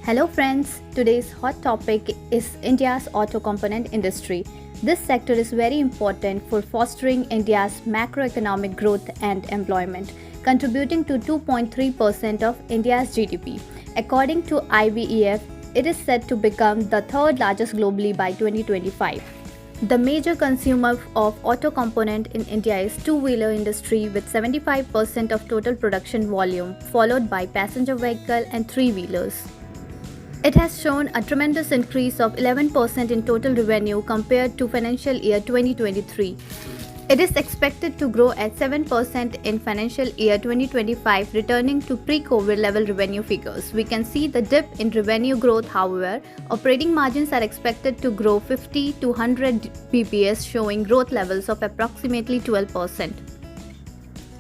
Hello friends, today's hot topic is India's auto component industry. This sector is very important for fostering India's macroeconomic growth and employment, contributing to 2.3% of India's GDP. According to IBEF, it is set to become the third largest globally by 2025. The major consumer of auto component in India is two-wheeler industry with 75% of total production volume, followed by passenger vehicle and three-wheelers. It has shown a tremendous increase of 11% in total revenue compared to financial year 2023. It is expected to grow at 7% in financial year 2025, returning to pre-COVID level revenue figures. We can see the dip in revenue growth, however, operating margins are expected to grow 50 to 100 bps, showing growth levels of approximately 12%.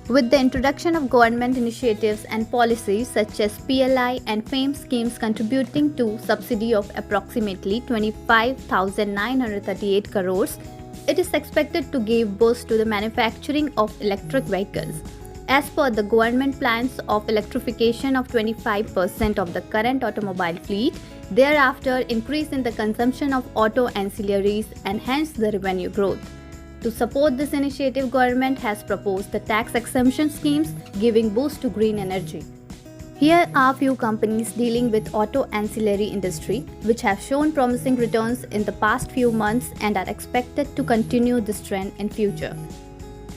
With the introduction of government initiatives and policies such as PLI and FAME schemes contributing to subsidy of approximately 25,938 crores, it is expected to give boost to the manufacturing of electric vehicles. As per the government plans of electrification of 25% of the current automobile fleet, thereafter increase in the consumption of auto ancillaries and hence the revenue growth. To support this initiative, government has proposed the tax exemption schemes giving boost to green energy. Here are few companies dealing with auto ancillary industry which have shown promising returns in the past few months and are expected to continue this trend in future.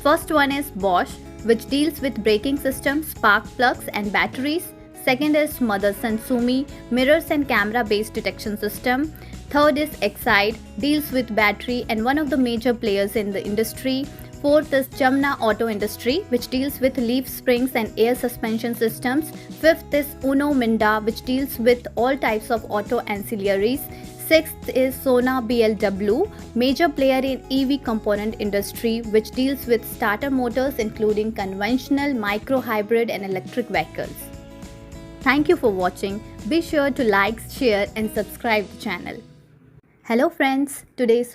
First one is Bosch, which deals with braking systems, spark plugs and batteries. Second is Motherson Sumi, mirrors and camera based detection system. Third is Exide, deals with battery and one of the major players in the industry. Fourth is Jamna Auto Industry, which deals with leaf springs and air suspension systems. Fifth is Uno Minda, which deals with all types of auto ancillaries. Sixth is Sona BLW, major player in EV component industry, which deals with starter motors including conventional, micro hybrid and electric vehicles. Thank you for watching. Be sure to like, share and subscribe the channel. Hello friends, today's